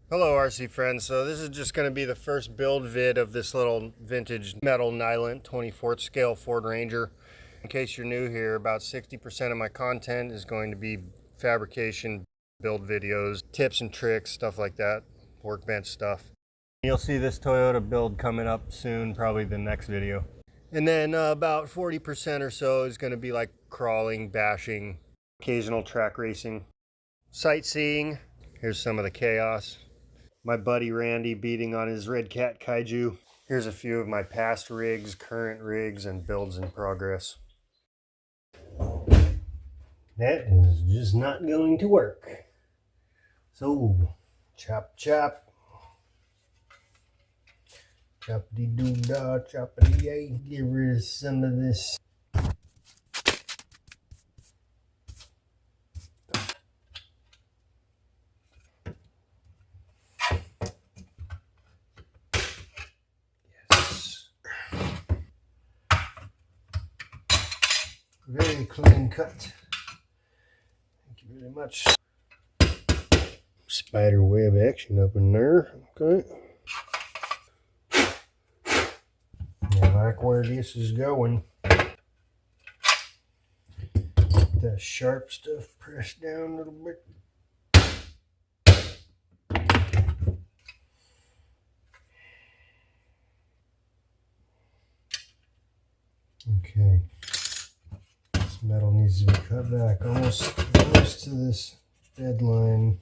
Hello RC friends, so this is just going to be the first build vid of this little vintage metal Nylint 24th scale Ford Ranger. In case you're new here, about 60% of my content is going to be fabrication, build videos, tips and tricks, stuff like that, workbench stuff. You'll see this Toyota build coming up soon, probably the next video. And then about 40% or so is going to be like crawling, bashing, occasional track racing, sightseeing. Here's some of the chaos. My buddy Randy beating on his Red Cat Kaiju. Here's a few of my past rigs, current rigs, and builds in progress. That is just not going to work. So, chop chop. Choppity doo dah, choppity yay. Get rid of some of this. Very clean cut. Thank you very much. Spider web action up in there. Okay. I like where this is going. That sharp stuff pressed down a little bit. Okay. Metal needs to be cut back almost to this deadline.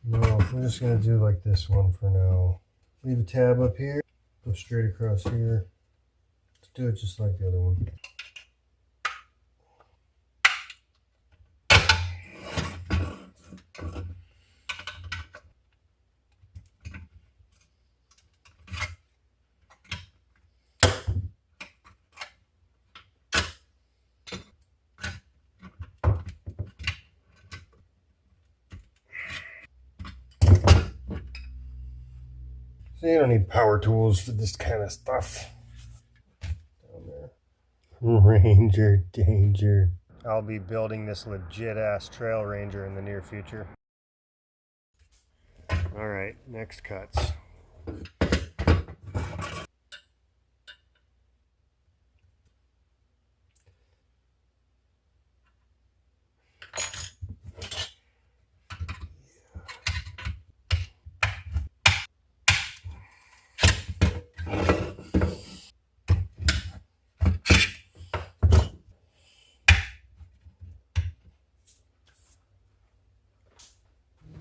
No, we're just going to do like this one for now. Leave a tab up here, go straight across here. Let's do it just like the other one. So you don't need power tools for this kind of stuff. Down there. Ranger danger. I'll be building this legit ass trail ranger in the near future. Alright, next cuts.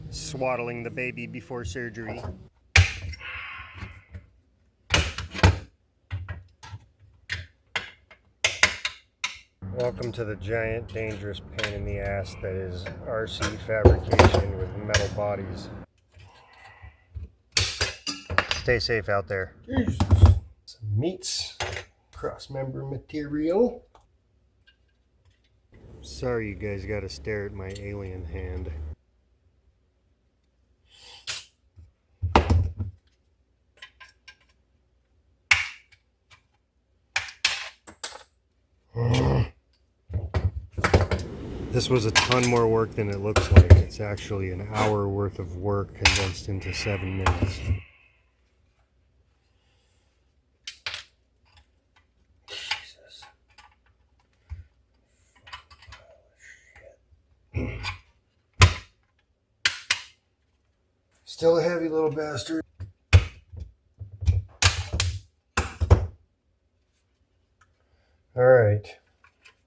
Swaddling the baby before surgery. Welcome to the giant, dangerous pain in the ass that is RC fabrication with metal bodies. Stay safe out there. Jesus. Some meats, cross-member material. Sorry you guys gotta stare at my alien hand. This was a ton more work than it looks like. It's actually an hour worth of work condensed into 7 minutes. Jesus. Still a heavy little bastard. Alright,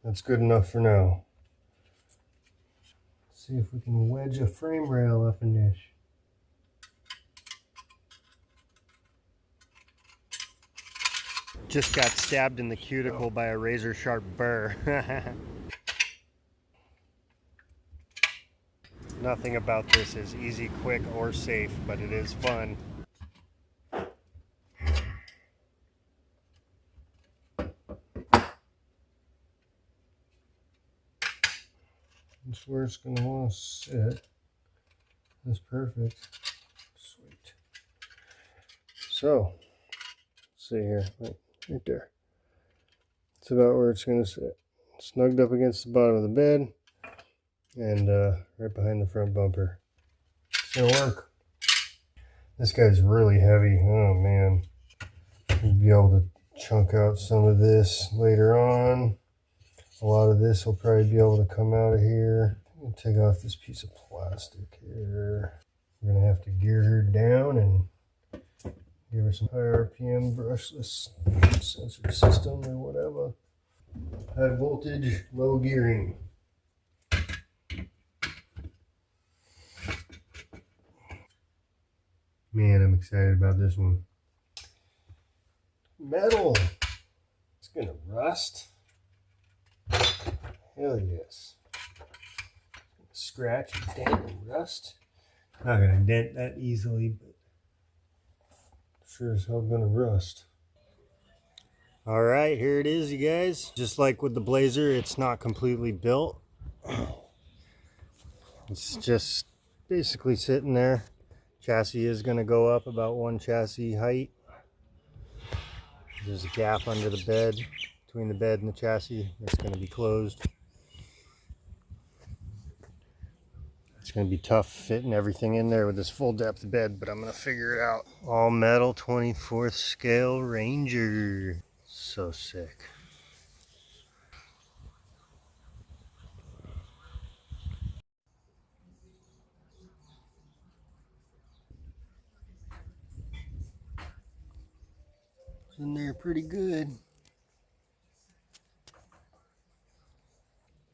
that's good enough for now. See if we can wedge a frame rail up in this. Just got stabbed in the cuticle by a razor sharp burr. Nothing about this is easy, quick, or safe, but it is fun. That's where it's going to want to sit. That's perfect. Sweet. So, let's see here. Right there. It's about where it's going to sit. Snugged up against the bottom of the bed. And right behind the front bumper. It's going to work. This guy's really heavy. Oh man. We'll be able to chunk out some of this later on. A lot of this will probably be able to come out of here. We'll take off this piece of plastic here. We're gonna have to gear her down and give her some high RPM brushless sensor system or whatever. High voltage, low gearing. Man, I'm excited about this one. Metal. It's gonna rust. Hell yes. Scratch and dent and rust. Not gonna dent that easily, but sure as hell gonna rust. All right, here it is, you guys. Just like with the Blazer, it's not completely built. It's just basically sitting there. Chassis is going to go up about 1 chassis height. There's a gap under the bed, between the bed and the chassis. That's going to be closed. It's going to be tough fitting everything in there with this full depth bed, but I'm going to figure it out. All metal 24th scale Ranger. So sick. It's in there pretty good.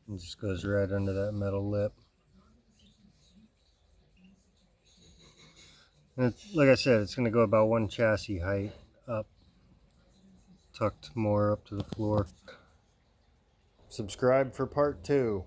It just goes right under that metal lip. And like I said, it's going to go about 1 chassis height up, tucked more up to the floor. Subscribe for part 2.